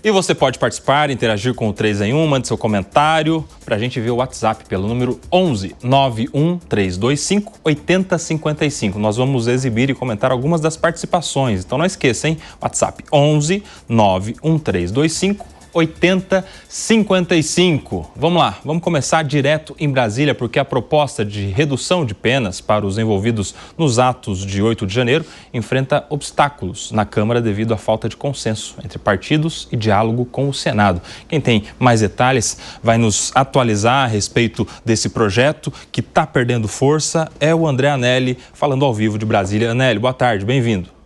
E você pode participar, interagir com o 3 em 1, mande seu comentário para a gente ver o WhatsApp pelo número 11 91 325 8055. Nós vamos exibir e comentar algumas das participações. Então não esqueça, hein? WhatsApp 11 91 325 8055. Vamos lá, vamos começar direto em Brasília, porque a proposta de redução de penas para os envolvidos nos atos de 8 de janeiro enfrenta obstáculos na Câmara devido à falta de consenso entre partidos e diálogo com o Senado. Quem tem mais detalhes vai nos atualizar a respeito desse projeto que está perdendo força é o André Anelli, falando ao vivo de Brasília. Anelli, boa tarde, bem-vindo.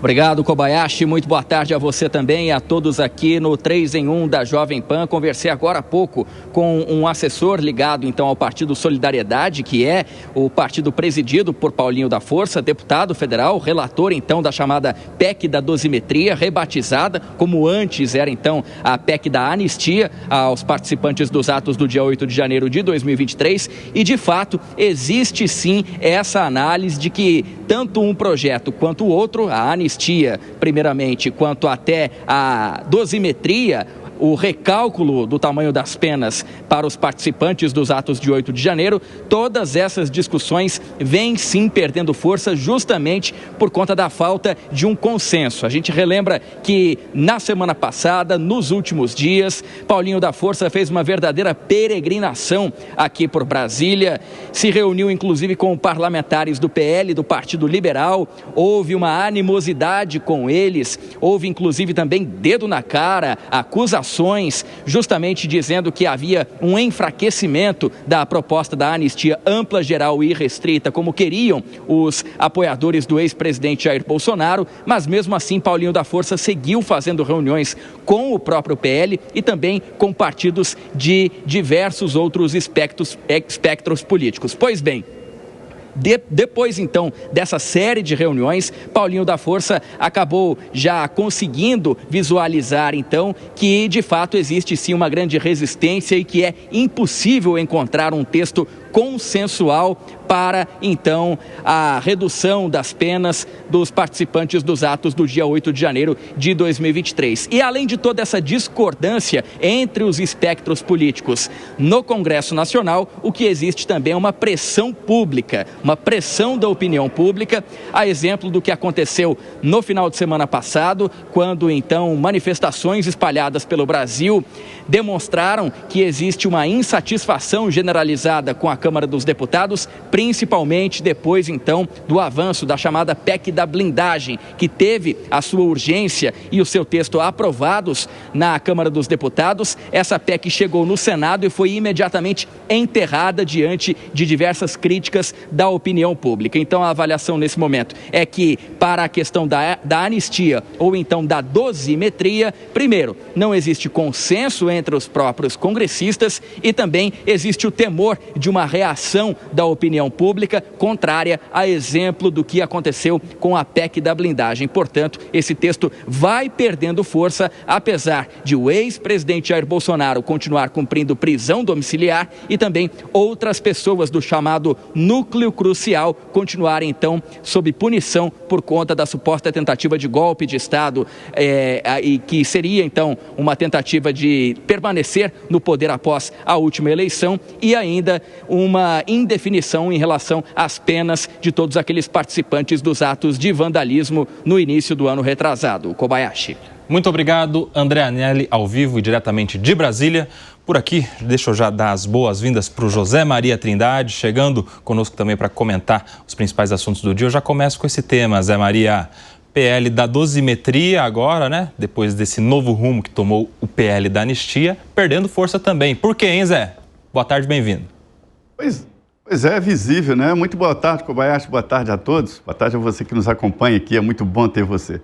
Obrigado, Kobayashi. Muito boa tarde a você também e a todos aqui no 3 em 1 da Jovem Pan. Conversei agora há pouco com um assessor ligado então ao Partido Solidariedade, que é o partido presidido por Paulinho da Força, deputado federal, relator então da chamada PEC da dosimetria, rebatizada, como antes era então a PEC da anistia aos participantes dos atos do dia 8 de janeiro de 2023. E de fato existe sim essa análise de que tanto um projeto quanto o outro, a anistia primeiramente, quanto até a dosimetria, o recálculo do tamanho das penas para os participantes dos atos de 8 de janeiro, todas essas discussões vêm sim perdendo força justamente por conta da falta de um consenso. A gente relembra que na semana passada, nos últimos dias, Paulinho da Força fez uma verdadeira peregrinação aqui por Brasília, se reuniu inclusive com parlamentares do PL, do Partido Liberal, houve uma animosidade com eles, houve inclusive também dedo na cara, acusações, justamente dizendo que havia um enfraquecimento da proposta da anistia ampla, geral e restrita, como queriam os apoiadores do ex-presidente Jair Bolsonaro, mas mesmo assim Paulinho da Força seguiu fazendo reuniões com o próprio PL e também com partidos de diversos outros espectros políticos. Pois bem, depois então dessa série de reuniões, Paulinho da Força acabou já conseguindo visualizar então que de fato existe sim uma grande resistência e que é impossível encontrar um texto consensual para, então, a redução das penas dos participantes dos atos do dia 8 de janeiro de 2023. E além de toda essa discordância entre os espectros políticos no Congresso Nacional, o que existe também é uma pressão pública, uma pressão da opinião pública, a exemplo do que aconteceu no final de semana passado, quando, então, manifestações espalhadas pelo Brasil demonstraram que existe uma insatisfação generalizada com a Câmara dos Deputados, principalmente depois, então, do avanço da chamada PEC da blindagem, que teve a sua urgência e o seu texto aprovados na Câmara dos Deputados. Essa PEC chegou no Senado e foi imediatamente enterrada diante de diversas críticas da opinião pública. Então, a avaliação nesse momento é que, para a questão da anistia ou então da dosimetria, primeiro, não existe consenso entre os próprios congressistas e também existe o temor de uma reação da opinião pública contrária a exemplo do que aconteceu com a PEC da blindagem. Portanto, esse texto vai perdendo força, apesar de o ex-presidente Jair Bolsonaro continuar cumprindo prisão domiciliar e também outras pessoas do chamado núcleo crucial continuarem, então, sob punição por conta da suposta tentativa de golpe de Estado e que seria, então, uma tentativa de permanecer no poder após a última eleição e ainda uma indefinição em relação às penas de todos aqueles participantes dos atos de vandalismo no início do ano retrasado. Kobayashi. Muito obrigado, André Anelli, ao vivo e diretamente de Brasília. Por aqui, deixa eu já dar as boas-vindas para o José Maria Trindade, chegando conosco também para comentar os principais assuntos do dia. Eu já começo com esse tema, Zé Maria. PL da dosimetria agora, né? Depois desse novo rumo que tomou o PL da anistia, perdendo força também. Por quê, hein, Zé? Boa tarde, bem-vindo. Pois é visível, né? Muito boa tarde, Kobayashi, boa tarde a todos. Boa tarde a você que nos acompanha aqui, é muito bom ter você.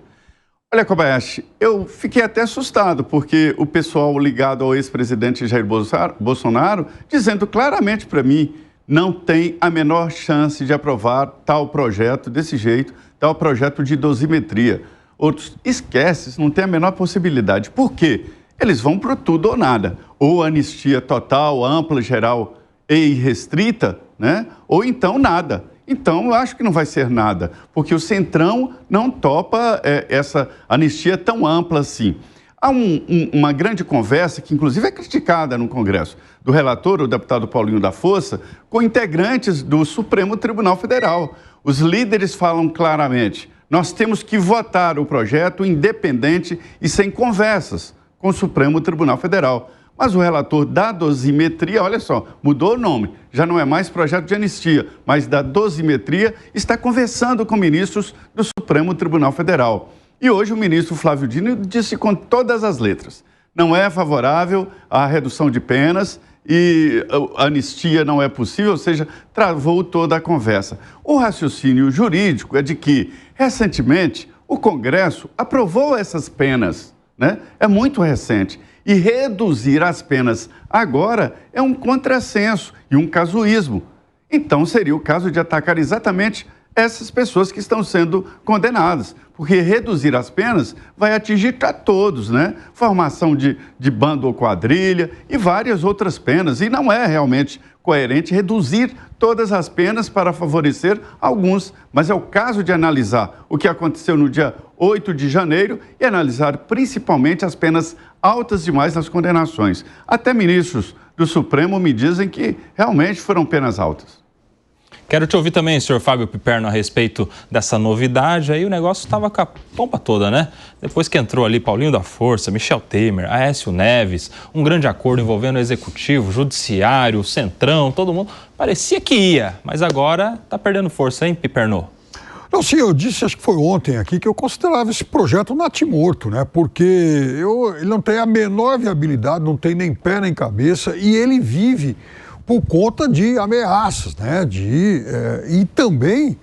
Olha, Kobayashi, eu fiquei até assustado, porque o pessoal ligado ao ex-presidente Jair Bolsonaro, dizendo claramente para mim, não tem a menor chance de aprovar tal projeto desse jeito, tal projeto de dosimetria. Outros, esquece, não tem a menor possibilidade. Por quê? Eles vão para tudo ou nada. Ou anistia total, ampla, geral e irrestrita, né? Ou então nada. Então, eu acho que não vai ser nada, porque o Centrão não topa essa anistia tão ampla assim. Há uma grande conversa, que inclusive é criticada no Congresso, do relator, o deputado Paulinho da Força, com integrantes do Supremo Tribunal Federal. Os líderes falam claramente, nós temos que votar o projeto independente e sem conversas com o Supremo Tribunal Federal. Mas o relator da dosimetria, olha só, mudou o nome, já não é mais projeto de anistia, mas da dosimetria, está conversando com ministros do Supremo Tribunal Federal. E hoje o ministro Flávio Dino disse com todas as letras, não é favorável à redução de penas e a anistia não é possível, ou seja, travou toda a conversa. O raciocínio jurídico é de que, recentemente, o Congresso aprovou essas penas, né? É muito recente. E reduzir as penas agora é um contrassenso e um casuísmo. Então, seria o caso de atacar exatamente essas pessoas que estão sendo condenadas. Porque reduzir as penas vai atingir a todos, né? Formação de bando ou quadrilha e várias outras penas. E não é realmente coerente reduzir todas as penas para favorecer alguns. Mas é o caso de analisar o que aconteceu no dia 8 de janeiro e analisar principalmente as penas altas demais nas condenações. Até ministros do Supremo me dizem que realmente foram penas altas. Quero te ouvir também, senhor Fábio Piperno, a respeito dessa novidade. Aí o negócio estava com a pompa toda, né? Depois que entrou ali Paulinho da Força, Michel Temer, Aécio Neves, um grande acordo envolvendo o Executivo, Judiciário, Centrão, todo mundo. Parecia que ia, mas agora está perdendo força, hein, Piperno? Não, sim, eu disse, acho que foi ontem aqui, que eu considerava esse projeto natimorto, né? Porque ele não tem a menor viabilidade, não tem nem pé nem cabeça, e ele vive por conta de ameaças, né? E também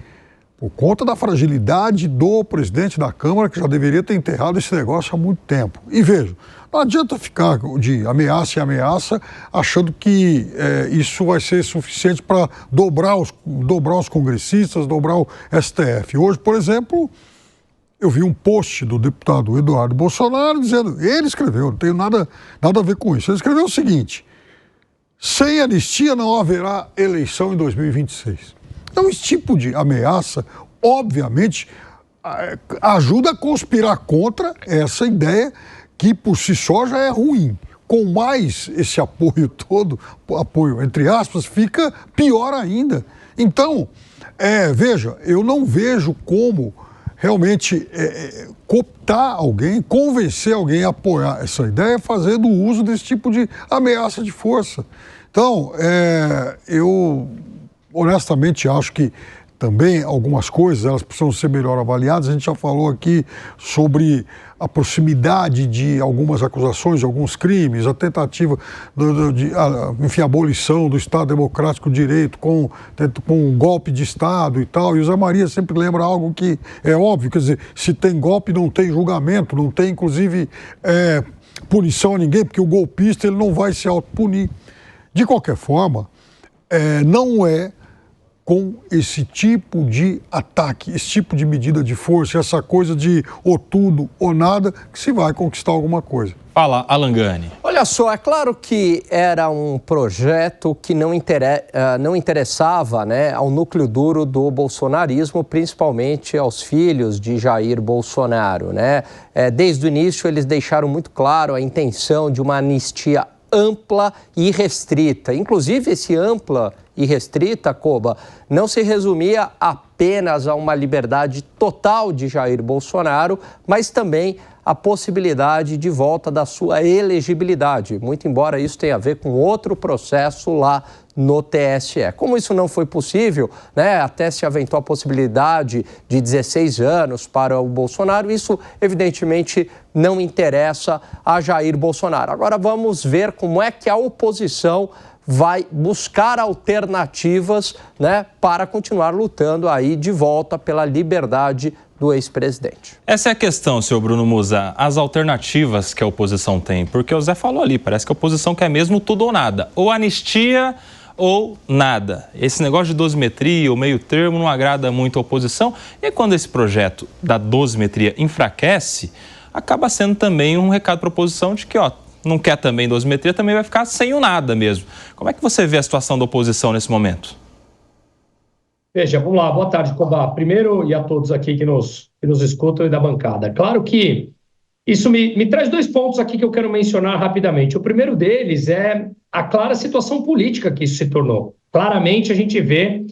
por conta da fragilidade do presidente da Câmara, que já deveria ter enterrado esse negócio há muito tempo. E veja, não adianta ficar de ameaça em ameaça achando que isso vai ser suficiente para dobrar os congressistas, dobrar o STF. Hoje, por exemplo, eu vi um post do deputado Eduardo Bolsonaro dizendo, ele escreveu, não tem nada a ver com isso, ele escreveu o seguinte: sem anistia não haverá eleição em 2026. Então, esse tipo de ameaça, obviamente, ajuda a conspirar contra essa ideia que por si só já é ruim. Com mais esse apoio todo, apoio entre aspas, fica pior ainda. Então, veja, eu não vejo como realmente cooptar alguém, convencer alguém a apoiar essa ideia fazendo uso desse tipo de ameaça de força. Então, eu honestamente acho que também algumas coisas elas precisam ser melhor avaliadas. A gente já falou aqui sobre a proximidade de algumas acusações, de alguns crimes, a tentativa de abolição do Estado Democrático de Direito com um golpe de Estado e tal. E o Zé Maria sempre lembra algo que é óbvio, quer dizer, se tem golpe não tem julgamento, não tem inclusive punição a ninguém, porque o golpista ele não vai se autopunir. De qualquer forma, não é com esse tipo de ataque, esse tipo de medida de força, essa coisa de ou tudo ou nada, que se vai conquistar alguma coisa. Fala, Alan Gani. Olha só, é claro que era um projeto que não interessava, né, ao núcleo duro do bolsonarismo, principalmente aos filhos de Jair Bolsonaro, né? Desde o início eles deixaram muito claro a intenção de uma anistia ampla e restrita. Inclusive, esse ampla e restrita, Koba, não se resumia apenas a uma liberdade total de Jair Bolsonaro, mas também a possibilidade de volta da sua elegibilidade, muito embora isso tenha a ver com outro processo lá no TSE. Como isso não foi possível, né, até se aventou a possibilidade de 16 anos para o Bolsonaro, isso evidentemente não interessa a Jair Bolsonaro. Agora vamos ver como é que a oposição vai buscar alternativas, né, para continuar lutando aí de volta pela liberdade do ex-presidente. Essa é a questão, senhor Bruno Musa, as alternativas que a oposição tem, porque o Zé falou ali, parece que a oposição quer mesmo tudo ou nada, ou anistia ou nada. Esse negócio de dosimetria, o meio termo, não agrada muito a oposição, e quando esse projeto da dosimetria enfraquece, acaba sendo também um recado para a oposição de que, não quer também dosimetria, também vai ficar sem o nada mesmo. Como é que você vê a situação da oposição nesse momento? Veja, vamos lá, boa tarde, Cobá. Primeiro, e a todos aqui que nos escutam e da bancada. Claro que isso me traz 2 pontos aqui que eu quero mencionar rapidamente. O primeiro deles é a clara situação política que isso se tornou. Claramente a gente vê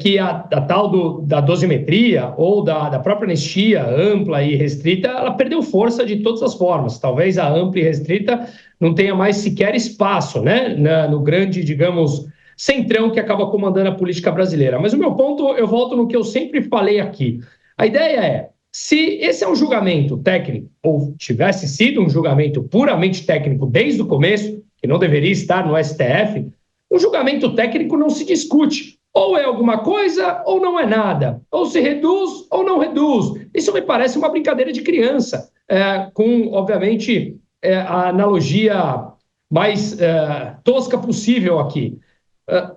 que a tal da dosimetria ou da própria anistia ampla e restrita, ela perdeu força de todas as formas. Talvez a ampla e restrita não tenha mais sequer espaço, né, no grande, digamos, centrão que acaba comandando a política brasileira. Mas o meu ponto, eu volto no que eu sempre falei aqui. A ideia é, se esse é um julgamento técnico, ou tivesse sido um julgamento puramente técnico desde o começo, que não deveria estar no STF, um julgamento técnico não se discute. Ou é alguma coisa ou não é nada. Ou se reduz ou não reduz. Isso me parece uma brincadeira de criança, com, obviamente, a analogia mais tosca possível aqui.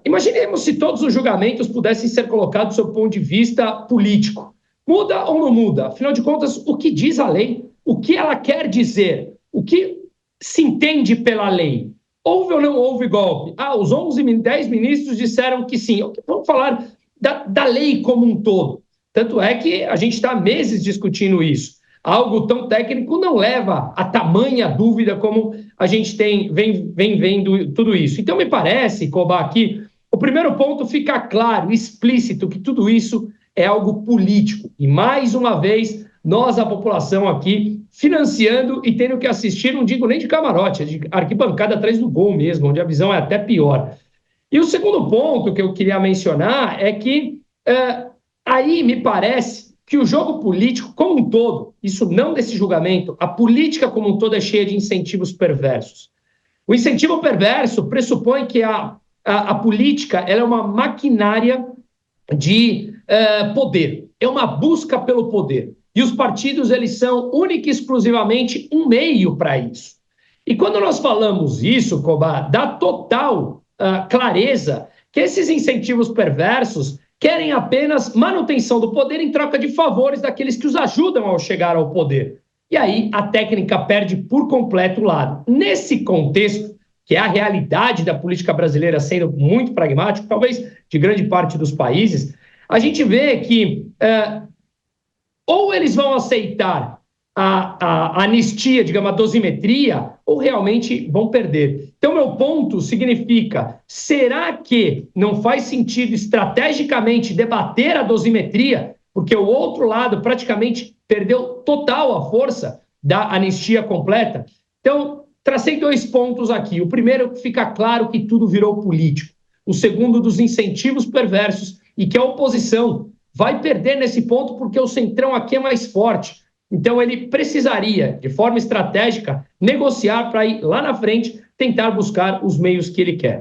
Imaginemos se todos os julgamentos pudessem ser colocados do seu ponto de vista político. Muda ou não muda? Afinal de contas, o que diz a lei? O que ela quer dizer? O que se entende pela lei? Houve ou não houve golpe? Os 10 ministros disseram que sim. Vamos falar da lei como um todo. Tanto é que a gente está há meses discutindo isso. Algo tão técnico não leva a tamanha dúvida como a gente vem vendo tudo isso. Então, me parece, Cobá, aqui, o primeiro ponto fica claro, explícito, que tudo isso é algo político. E, mais uma vez, nós, a população aqui, financiando e tendo que assistir, não digo nem de camarote, é de arquibancada atrás do gol mesmo, onde a visão é até pior. E o segundo ponto que eu queria mencionar é que aí me parece que o jogo político como um todo, isso não desse julgamento, a política como um todo é cheia de incentivos perversos. O incentivo perverso pressupõe que a política ela é uma maquinária de poder, é uma busca pelo poder. E os partidos, eles são única e exclusivamente um meio para isso. E quando nós falamos isso, Cobá, dá total clareza que esses incentivos perversos querem apenas manutenção do poder em troca de favores daqueles que os ajudam ao chegar ao poder. E aí a técnica perde por completo o lado. Nesse contexto, que é a realidade da política brasileira sendo muito pragmático, talvez de grande parte dos países, a gente vê que ou eles vão aceitar a anistia, digamos, a dosimetria, ou realmente vão perder. Então, meu ponto significa, será que não faz sentido estrategicamente debater a dosimetria, porque o outro lado praticamente perdeu total a força da anistia completa? Então, tracei 2 pontos aqui. O primeiro, fica claro que tudo virou político. O segundo, dos incentivos perversos, e que a oposição vai perder nesse ponto porque o centrão aqui é mais forte. Então, ele precisaria, de forma estratégica, negociar para ir lá na frente, tentar buscar os meios que ele quer.